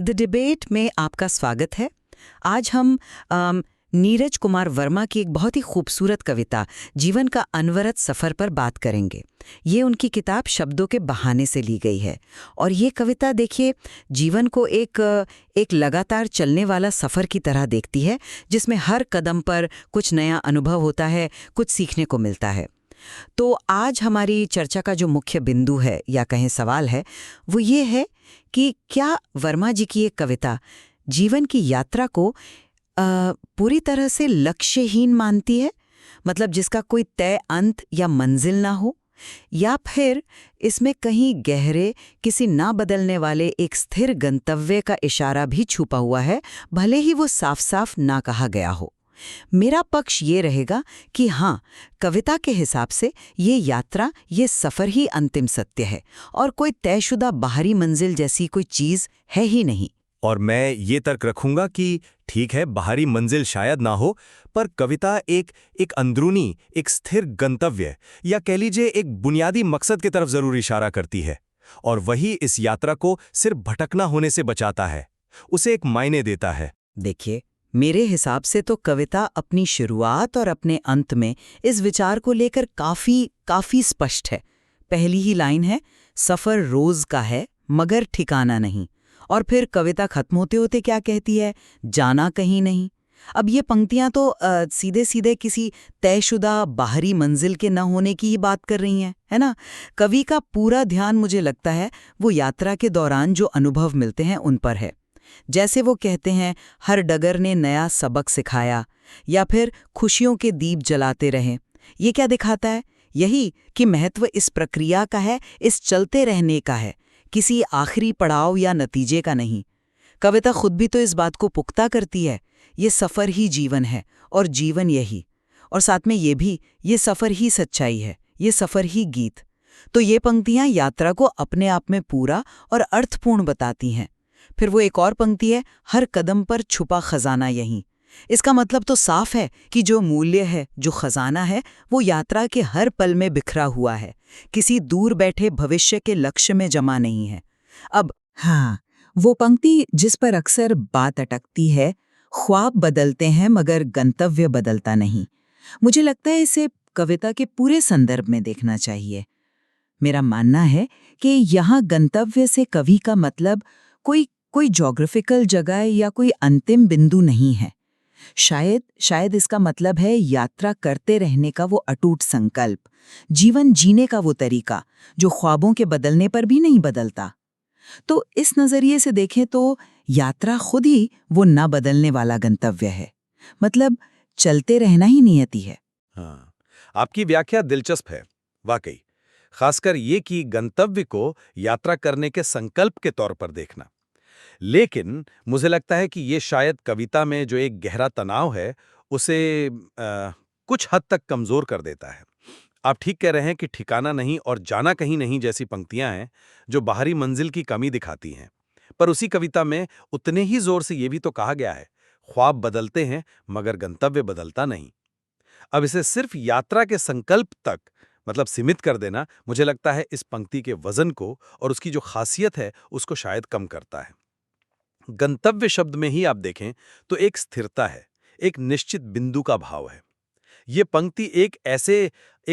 The debate में आपका स्वागत है। आज हम नीरज कुमार वर्मा की एक बहुत ही खूबसूरत कविता जीवन का अनवरत सफ़र पर बात करेंगे। ये उनकी किताब शब्दों के बहाने से ली गई है और ये कविता देखिए जीवन को एक लगातार चलने वाला सफ़र की तरह देखती है, जिसमें हर कदम पर कुछ नया अनुभव होता है, कुछ सीखने को मिलता है। तो आज हमारी चर्चा का जो मुख्य बिंदु है या कहें सवाल है वो ये है कि क्या वर्मा जी की एक कविता जीवन की यात्रा को पूरी तरह से लक्ष्यहीन मानती है, मतलब जिसका कोई तय अंत या मंजिल ना हो, या फिर इसमें कहीं गहरे किसी ना बदलने वाले एक स्थिर गंतव्य का इशारा भी छुपा हुआ है, भले ही वो साफ साफ ना कहा गया हो। मेरा पक्ष ये रहेगा कि हाँ, कविता के हिसाब से ये यात्रा, ये सफ़र ही अंतिम सत्य है और कोई तयशुदा बाहरी मंजिल जैसी कोई चीज़ है ही नहीं। और मैं ये तर्क रखूंगा कि ठीक है, बाहरी मंजिल शायद ना हो, पर कविता एक अंदरूनी, एक स्थिर गंतव्य या कह लीजिए एक बुनियादी मकसद की तरफ जरूर इशारा करती है, और वही इस यात्रा को सिर्फ भटकना होने से बचाता है, उसे एक मायने देता है। देखिए, मेरे हिसाब से तो कविता अपनी शुरुआत और अपने अंत में इस विचार को लेकर काफी स्पष्ट है। पहली ही लाइन है, सफ़र रोज का है मगर ठिकाना नहीं। और फिर कविता खत्म होते होते क्या कहती है, जाना कहीं नहीं। अब ये पंक्तियां तो सीधे सीधे किसी तयशुदा बाहरी मंजिल के न होने की ही बात कर रही हैं, है ना। कवि का पूरा ध्यान, मुझे लगता है, वो यात्रा के दौरान जो अनुभव मिलते हैं उन पर है। जैसे वो कहते हैं, हर डगर ने नया सबक सिखाया, या फिर खुशियों के दीप जलाते रहें। ये क्या दिखाता है? यही कि महत्व इस प्रक्रिया का है, इस चलते रहने का है, किसी आखिरी पड़ाव या नतीजे का नहीं। कविता खुद भी तो इस बात को पुख्ता करती है, ये सफ़र ही जीवन है और जीवन यही, और साथ में ये भी, ये सफ़र ही सच्चाई है, ये सफ़र ही गीत। तो ये पंक्तियां यात्रा को अपने आप में पूरा और अर्थपूर्ण बताती हैं। फिर वो एक और पंक्ति है, हर कदम पर छुपा खजाना यहीं। इसका मतलब तो साफ है कि जो मूल्य है, जो खजाना है, वो यात्रा के हर पल में बिखरा हुआ है, किसी दूर बैठे भविष्य के लक्ष्य में जमा नहीं है। अब हाँ, वो पंक्ति जिस पर अक्सर बात अटकती है, ख्वाब बदलते हैं मगर गंतव्य बदलता नहीं, मुझे लगता है इसे कविता के पूरे संदर्भ में देखना चाहिए। मेरा मानना है कि यहाँ गंतव्य से कवि का मतलब कोई ज्योग्राफिकल जगह या कोई अंतिम बिंदु नहीं है। शायद इसका मतलब है यात्रा करते रहने का वो अटूट संकल्प, जीवन जीने का वो तरीका जो ख्वाबों के बदलने पर भी नहीं बदलता। तो इस नजरिए से देखें तो यात्रा खुद ही वो ना बदलने वाला गंतव्य है, मतलब चलते रहना ही नियति है। हाँ, आपकी व्याख्या दिलचस्प है, वाकई, खासकर ये कि गंतव्य को यात्रा करने के संकल्प के तौर पर देखना। लेकिन मुझे लगता है कि ये शायद कविता में जो एक गहरा तनाव है उसे कुछ हद तक कमजोर कर देता है। आप ठीक कह रहे हैं कि ठिकाना नहीं और जाना कहीं नहीं जैसी पंक्तियां हैं जो बाहरी मंजिल की कमी दिखाती हैं, पर उसी कविता में उतने ही जोर से ये भी तो कहा गया है, ख्वाब बदलते हैं मगर गंतव्य बदलता नहीं। अब इसे सिर्फ यात्रा के संकल्प तक मतलब सीमित कर देना, मुझे लगता है इस पंक्ति के वजन को और उसकी जो खासियत है उसको शायद कम करता है। गंतव्य शब्द में ही आप देखें तो एक स्थिरता है, एक निश्चित बिंदु का भाव है। ये पंक्ति एक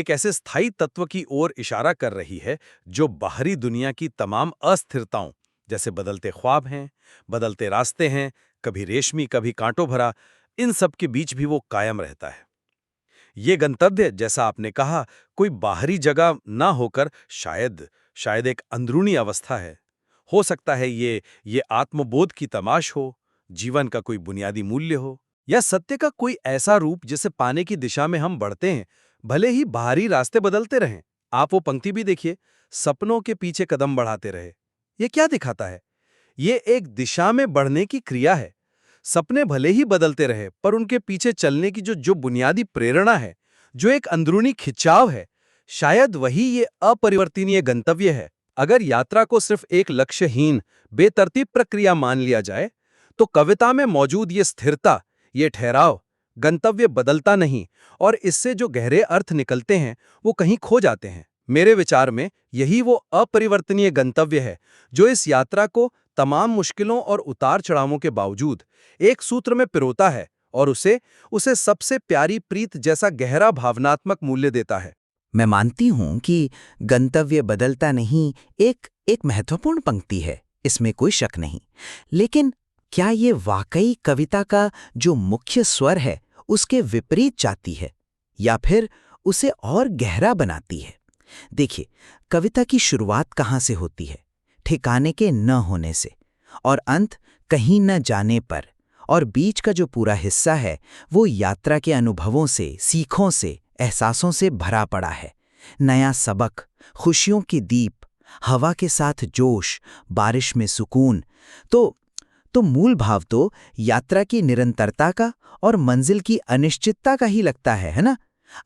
ऐसे स्थायी तत्व की ओर इशारा कर रही है जो बाहरी दुनिया की तमाम अस्थिरताओं, जैसे बदलते ख्वाब हैं, बदलते रास्ते हैं, कभी रेशमी कभी कांटों भरा, इन सब के बीच भी वो कायम रहता है। ये गंतव्य, जैसा आपने कहा, कोई बाहरी जगह ना होकर शायद एक अंदरूनी अवस्था है। हो सकता है ये आत्मबोध की तमाश हो, जीवन का कोई बुनियादी मूल्य हो, या सत्य का कोई ऐसा रूप जिसे पाने की दिशा में हम बढ़ते हैं, भले ही बाहरी रास्ते बदलते रहें। आप वो पंक्ति भी देखिए, सपनों के पीछे कदम बढ़ाते रहे। ये क्या दिखाता है? ये एक दिशा में बढ़ने की क्रिया है। सपने भले ही बदलते रहे, पर उनके पीछे चलने की जो बुनियादी प्रेरणा है, जो एक अंदरूनी खिंचाव है, शायद वही ये अपरिवर्तनीय गंतव्य है। अगर यात्रा को सिर्फ एक लक्ष्यहीन, बेतरतीब प्रक्रिया मान लिया जाए, तो कविता में मौजूद ये स्थिरता, ये ठहराव, गंतव्य बदलता नहीं, और इससे जो गहरे अर्थ निकलते हैं वो कहीं खो जाते हैं। मेरे विचार में यही वो अपरिवर्तनीय गंतव्य है जो इस यात्रा को तमाम मुश्किलों और उतार चढ़ावों के बावजूद एक सूत्र में पिरोता है और उसे सबसे प्यारी प्रीत जैसा गहरा भावनात्मक मूल्य देता है। मैं मानती हूं कि गंतव्य बदलता नहीं एक महत्वपूर्ण पंक्ति है, इसमें कोई शक नहीं। लेकिन क्या ये वाकई कविता का जो मुख्य स्वर है उसके विपरीत जाती है या फिर उसे और गहरा बनाती है? देखिए, कविता की शुरुआत कहाँ से होती है? ठिकाने के न होने से, और अंत कहीं न जाने पर, और बीच का जो पूरा हिस्सा है वो यात्रा के अनुभवों से, सीखों से, एहसासों से भरा पड़ा है। नया सबक, खुशियों की दीप, हवा के साथ जोश, बारिश में सुकून। तो मूल भाव तो यात्रा की निरंतरता का और मंजिल की अनिश्चितता का ही लगता है ना?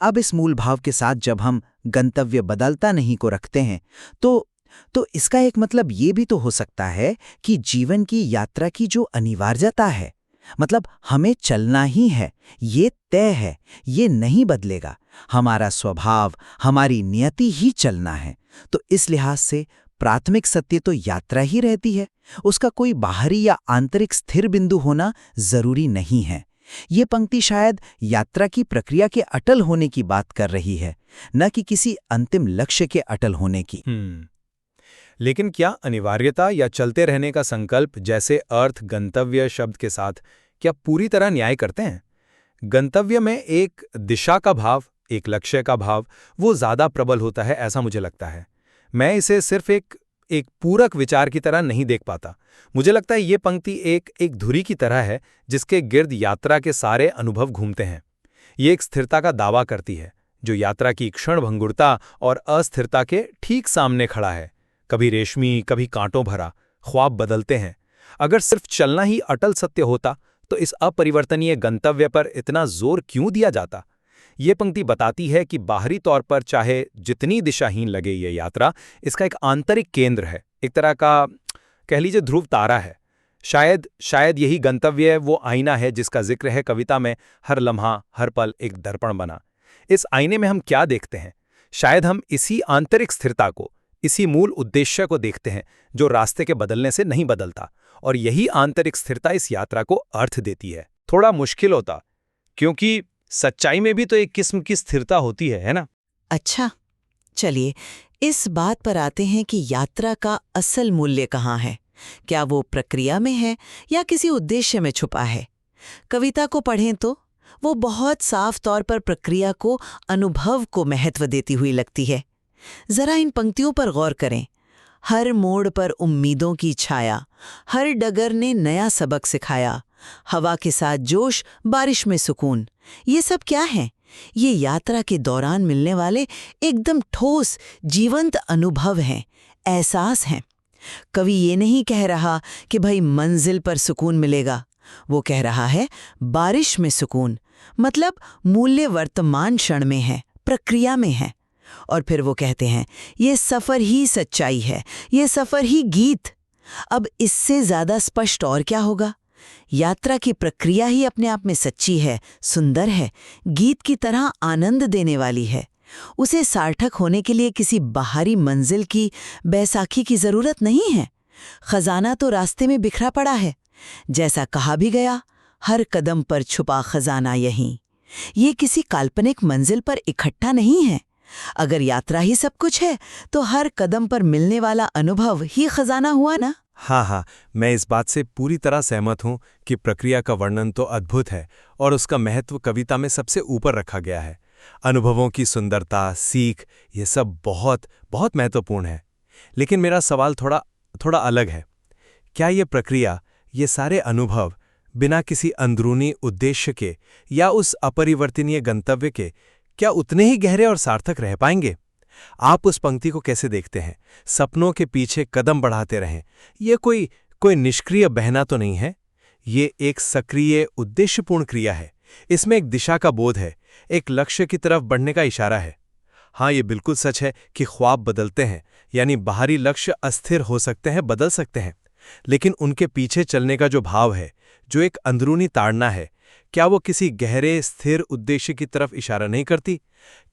अब इस मूल भाव के साथ जब हम गंतव्य बदलता नहीं को रखते हैं तो इसका एक मतलब ये भी तो हो सकता है कि जीवन की यात्रा की जो अनिवार्यता है, मतलब हमें चलना ही है, ये तय है, ये नहीं बदलेगा। हमारा स्वभाव, हमारी नियति ही चलना है। तो इस लिहाज से प्राथमिक सत्य तो यात्रा ही रहती है, उसका कोई बाहरी या आंतरिक स्थिर बिंदु होना जरूरी नहीं है। ये पंक्ति शायद यात्रा की प्रक्रिया के अटल होने की बात कर रही है, न कि किसी अंतिम लक्ष्य के अटल होने की। लेकिन क्या अनिवार्यता या चलते रहने का संकल्प जैसे अर्थ गंतव्य शब्द के साथ क्या पूरी तरह न्याय करते हैं? गंतव्य में एक दिशा का भाव, एक लक्ष्य का भाव, वो ज्यादा प्रबल होता है ऐसा मुझे लगता है। मैं इसे सिर्फ एक पूरक विचार की तरह नहीं देख पाता। मुझे लगता है ये पंक्ति एक धुरी की तरह है जिसके गिर्द यात्रा के सारे अनुभव घूमते हैं। ये एक स्थिरता का दावा करती है जो यात्रा की क्षणभंगुरता और अस्थिरता के ठीक सामने खड़ा है। कभी रेशमी, कभी कांटों भरा, ख्वाब बदलते हैं। अगर सिर्फ चलना ही अटल सत्य होता तो इस अपरिवर्तनीय गंतव्य पर इतना जोर क्यों दिया जाता? ये पंक्ति बताती है कि बाहरी तौर पर चाहे जितनी दिशाहीन लगे ये यात्रा, इसका एक आंतरिक केंद्र है, एक तरह का कह लीजिए ध्रुव तारा है। शायद यही गंतव्य वो आईना है जिसका जिक्र है कविता में। हर लम्हा, हर पल एक दर्पण बना। इस आईने में हम क्या देखते हैं? शायद हम इसी आंतरिक स्थिरता को, इसी मूल उद्देश्य को देखते हैं जो रास्ते के बदलने से नहीं बदलता, और यही आंतरिक स्थिरता इस यात्रा को अर्थ देती है। थोड़ा मुश्किल होता, क्योंकि सच्चाई में भी तो एक किस्म की स्थिरता होती है ना? अच्छा, चलिए इस बात पर आते हैं कि यात्रा का असल मूल्य कहाँ है। क्या वो प्रक्रिया में है या किसी उद्देश्य में छुपा है? कविता को पढ़ें तो वो बहुत साफ तौर पर प्रक्रिया को, अनुभव को महत्व देती हुई लगती है। जरा इन पंक्तियों पर गौर करें। हर मोड़ पर उम्मीदों की छाया, हर डगर ने नया सबक सिखाया, हवा के साथ जोश, बारिश में सुकून। ये सब क्या है? ये यात्रा के दौरान मिलने वाले एकदम ठोस, जीवंत अनुभव हैं, एहसास हैं। कवि ये नहीं कह रहा कि भाई मंजिल पर सुकून मिलेगा, वो कह रहा है बारिश में सुकून, मतलब मूल्य वर्तमान क्षण में है, प्रक्रिया में है। और फिर वो कहते हैं ये सफ़र ही सच्चाई है, ये सफ़र ही गीत। अब इससे ज़्यादा स्पष्ट और क्या होगा? यात्रा की प्रक्रिया ही अपने आप में सच्ची है, सुंदर है, गीत की तरह आनंद देने वाली है। उसे सार्थक होने के लिए किसी बाहरी मंजिल की, बैसाखी की ज़रूरत नहीं है। खजाना तो रास्ते में बिखरा पड़ा है। जैसा कहा भी गया, हर कदम पर छुपा खजाना यहीं। ये किसी काल्पनिक मंजिल पर इकट्ठा नहीं है। अगर यात्रा ही सब कुछ है तो हर कदम पर मिलने वाला अनुभव ही खजाना हुआ ना? हाँ, मैं इस बात से पूरी तरह सहमत हूँ कि प्रक्रिया का वर्णन तो अद्भुत है और उसका महत्व कविता में सबसे ऊपर रखा गया है। अनुभवों की सुंदरता, सीख, ये सब बहुत बहुत महत्वपूर्ण है। लेकिन मेरा सवाल थोड़ा अलग है। क्या ये प्रक्रिया, ये सारे अनुभव बिना किसी अंदरूनी उद्देश्य के या उस अपरिवर्तनीय गंतव्य के क्या उतने ही गहरे और सार्थक रह पाएंगे? आप उस पंक्ति को कैसे देखते हैं? सपनों के पीछे कदम बढ़ाते रहें, ये कोई निष्क्रिय बहना तो नहीं है। ये एक सक्रिय, उद्देश्यपूर्ण क्रिया है। इसमें एक दिशा का बोध है, एक लक्ष्य की तरफ बढ़ने का इशारा है। हाँ, ये बिल्कुल सच है कि ख्वाब बदलते हैं, यानी बाहरी लक्ष्य अस्थिर हो सकते हैं, बदल सकते हैं, लेकिन उनके पीछे चलने का जो भाव है, जो एक अंदरूनी ताड़ना है, क्या वो किसी गहरे, स्थिर उद्देश्य की तरफ इशारा नहीं करती?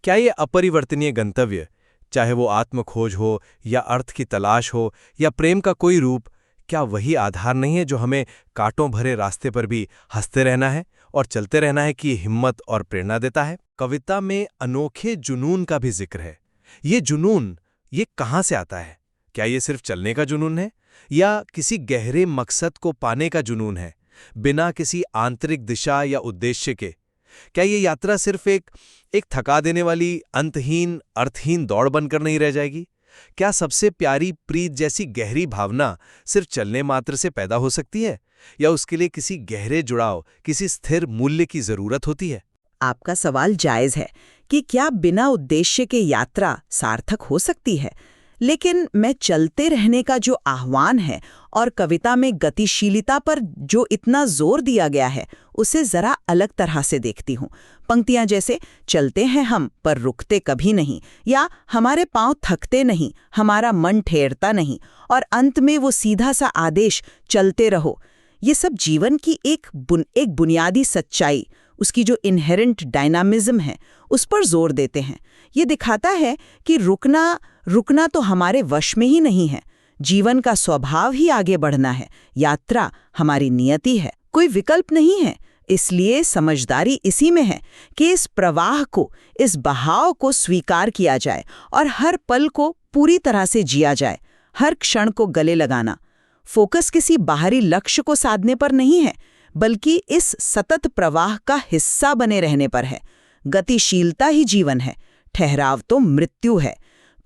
क्या ये अपरिवर्तनीय गंतव्य, चाहे वो आत्मखोज हो या अर्थ की तलाश हो या प्रेम का कोई रूप, क्या वही आधार नहीं है जो हमें कांटों भरे रास्ते पर भी हंसते रहना है और चलते रहना है, कि हिम्मत और प्रेरणा देता है? कविता में अनोखे जुनून का भी जिक्र है। ये जुनून, ये कहाँ से आता है? क्या ये सिर्फ चलने का जुनून है, या किसी गहरे मकसद को पाने का जुनून है, बिना किसी आंतरिक दिशा या उद्देश्य के? क्या ये यात्रा सिर्फ एक थका देने वाली अंतहीन अर्थहीन दौड़ बनकर नहीं रह जाएगी? क्या सबसे प्यारी प्रीत जैसी गहरी भावना सिर्फ चलने मात्र से पैदा हो सकती है, या उसके लिए किसी गहरे जुड़ाव, किसी स्थिर मूल्य की जरूरत होती है? आपका सवाल जायज है कि क्या बिना उद्देश्य के यात्रा सार्थक हो सकती है, लेकिन मैं चलते रहने का जो आह्वान है और कविता में गतिशीलता पर जो इतना जोर दिया गया है, उसे जरा अलग तरह से देखती हूँ। पंक्तियां जैसे चलते हैं हम पर रुकते कभी नहीं, या हमारे पांव थकते नहीं, हमारा मन ठहरता नहीं, और अंत में वो सीधा सा आदेश चलते रहो, ये सब जीवन की एक बुनियादी सच्चाई, उसकी जो इनहेरेंट डायनामिज्म है, उस पर जोर देते हैं। ये दिखाता है कि रुकना तो हमारे वश में ही नहीं है। जीवन का स्वभाव ही आगे बढ़ना है। यात्रा हमारी नियति है, कोई विकल्प नहीं है। इसलिए समझदारी इसी में है कि इस प्रवाह को, इस बहाव को स्वीकार किया जाए और हर पल को पूरी तरह से जिया जाए, हर क्षण को गले लगाना। फोकस किसी बाहरी लक्ष्य को साधने पर नहीं है, बल्कि इस सतत प्रवाह का हिस्सा बने रहने पर है। गतिशीलता ही जीवन है, ठहराव तो मृत्यु है।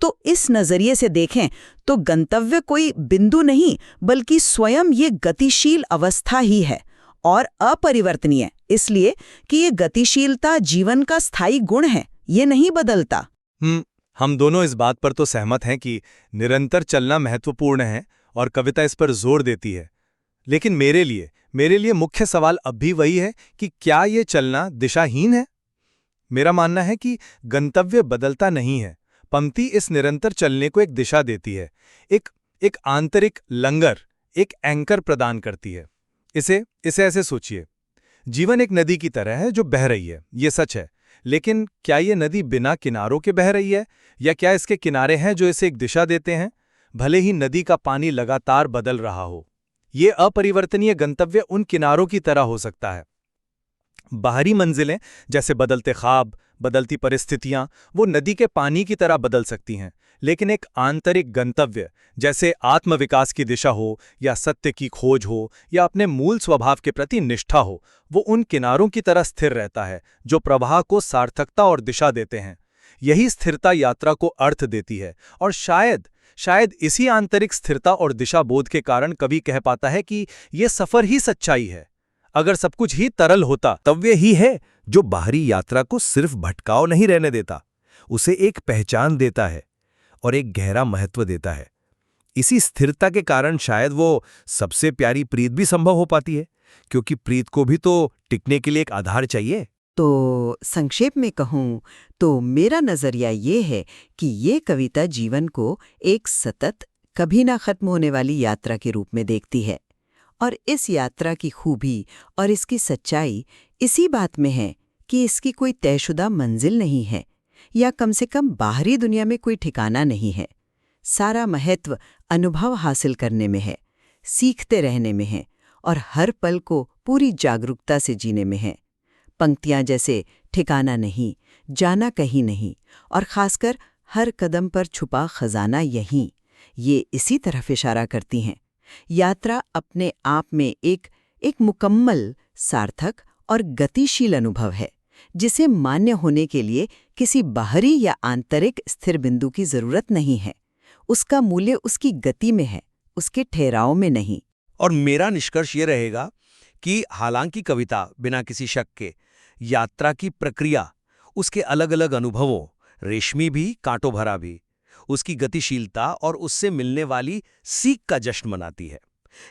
तो इस नजरिए से देखें तो गंतव्य कोई बिंदु नहीं, बल्कि स्वयं ये गतिशील अवस्था ही है, और अपरिवर्तनीय इसलिए कि ये गतिशीलता जीवन का स्थायी गुण है, ये नहीं बदलता। हम दोनों इस बात पर तो सहमत हैं कि निरंतर चलना महत्वपूर्ण है और कविता इस पर जोर देती है। लेकिन मेरे लिए मुख्य सवाल अब भी वही है कि क्या ये चलना दिशाहीन है? मेरा मानना है कि गंतव्य बदलता नहीं है, पंक्ति इस निरंतर चलने को एक दिशा देती है, एक आंतरिक लंगर, एक एंकर प्रदान करती है। इसे ऐसे सोचिए, जीवन एक नदी की तरह है जो बह रही है, ये सच है। लेकिन क्या ये नदी बिना किनारों के बह रही है, या क्या इसके किनारे हैं जो इसे एक दिशा देते हैं, भले ही नदी का पानी लगातार बदल रहा हो? ये अपरिवर्तनीय गंतव्य उन किनारों की तरह हो सकता है। बाहरी मंजिलें जैसे बदलते ख्वाब, बदलती परिस्थितियां, वो नदी के पानी की तरह बदल सकती हैं, लेकिन एक आंतरिक गंतव्य जैसे आत्मविकास की दिशा हो, या सत्य की खोज हो, या अपने मूल स्वभाव के प्रति निष्ठा हो, वो उन किनारों की तरह स्थिर रहता है जो प्रवाह को सार्थकता और दिशा देते हैं। यही स्थिरता यात्रा को अर्थ देती है, और शायद इसी आंतरिक स्थिरता और दिशा बोध के कारण कवि कह पाता है कि ये सफर ही सच्चाई है। अगर सब कुछ ही तरल होता, तब ही है जो बाहरी यात्रा को सिर्फ भटकाव नहीं रहने देता, उसे एक पहचान देता है और एक गहरा महत्व देता है। इसी स्थिरता के कारण शायद वो सबसे प्यारी प्रीत भी संभव हो पाती है, क्योंकि प्रीत को भी तो टिकने के लिए एक आधार चाहिए। तो संक्षेप में कहूँ तो मेरा नजरिया ये है कि ये कविता जीवन को एक सतत, कभी ना खत्म होने वाली यात्रा के रूप में देखती है, और इस यात्रा की खूबी और इसकी सच्चाई इसी बात में है कि इसकी कोई तयशुदा मंजिल नहीं है, या कम से कम बाहरी दुनिया में कोई ठिकाना नहीं है। सारा महत्व अनुभव हासिल करने में है, सीखते रहने में है, और हर पल को पूरी जागरूकता से जीने में है। पंक्तियां जैसे ठिकाना नहीं, जाना कहीं नहीं, और खासकर हर कदम पर छुपा खजाना यहीं, ये इसी तरफ इशारा करती हैं। यात्रा अपने आप में एक मुकम्मल, सार्थक और गतिशील अनुभव है, जिसे मान्य होने के लिए किसी बाहरी या आंतरिक स्थिर बिंदु की जरूरत नहीं है। उसका मूल्य उसकी गति में है, उसके ठहराव में नहीं। और मेरा निष्कर्ष ये रहेगा कि हालांकि कविता बिना किसी शक के यात्रा की प्रक्रिया, उसके अलग अलग अनुभवों, रेशमी भी कांटों भरा भी, उसकी गतिशीलता और उससे मिलने वाली सीख का जश्न मनाती है,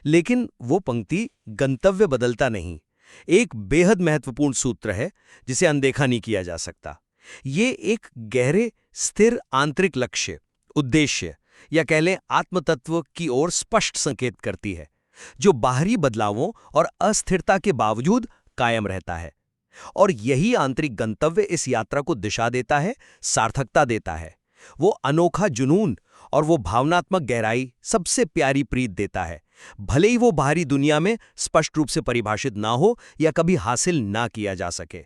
लेकिन वो पंक्ति गंतव्य बदलता नहीं। एक बेहद महत्वपूर्ण सूत्र है जिसे अनदेखा नहीं किया जा सकता। ये एक गहरे, स्थिर आंतरिक लक्ष्य, उद्देश्य, या कह लें आत्मतत्व की ओर स्पष्ट संकेत करती है, जो बाहरी बदलावों और अस्थिरता के बावजूद कायम रहता है। और यही आंतरिक गंतव्य इस यात्रा को दिशा देता है, सार्थकता देता है। वो अनोखा जुनून और वो भावनात्मक गहराई, सबसे प्यारी प्रीत देता है, भले ही वो बाहरी दुनिया में स्पष्ट रूप से परिभाषित ना हो या कभी हासिल ना किया जा सके।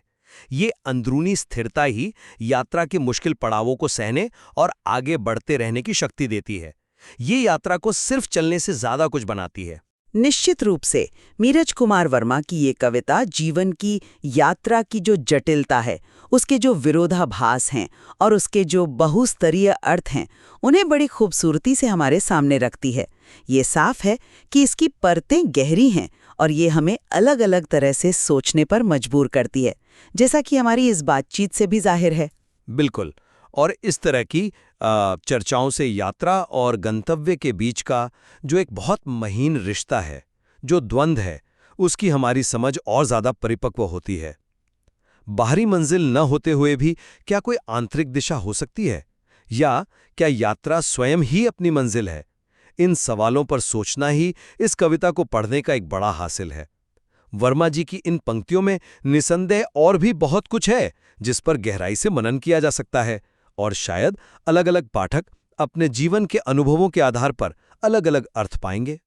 ये अंदरूनी स्थिरता ही यात्रा के मुश्किल पड़ावों को सहने और आगे बढ़ते रहने की शक्ति देती है। ये यात्रा को सिर्फ चलने से ज्यादा कुछ बनाती है। निश्चित रूप से नीरज कुमार वर्मा की ये कविता जीवन की यात्रा की जो जटिलता है, उसके जो विरोधाभास हैं और उसके जो बहुस्तरीय अर्थ हैं, उन्हें बड़ी खूबसूरती से हमारे सामने रखती है। ये साफ है कि इसकी परतें गहरी हैं और ये हमें अलग अलग तरह से सोचने पर मजबूर करती है, जैसा कि हमारी इस बातचीत से भी जाहिर है। बिल्कुल। और इस तरह की चर्चाओं से यात्रा और गंतव्य के बीच का जो एक बहुत महीन रिश्ता है, जो द्वंद्व है, उसकी हमारी समझ और ज़्यादा परिपक्व होती है। बाहरी मंजिल न होते हुए भी क्या कोई आंतरिक दिशा हो सकती है, या क्या यात्रा स्वयं ही अपनी मंजिल है? इन सवालों पर सोचना ही इस कविता को पढ़ने का एक बड़ा हासिल है। वर्मा जी की इन पंक्तियों में निसंदेह और भी बहुत कुछ है जिस पर गहराई से मनन किया जा सकता है, और शायद अलग-अलग पाठक अपने जीवन के अनुभवों के आधार पर अलग-अलग अर्थ पाएंगे।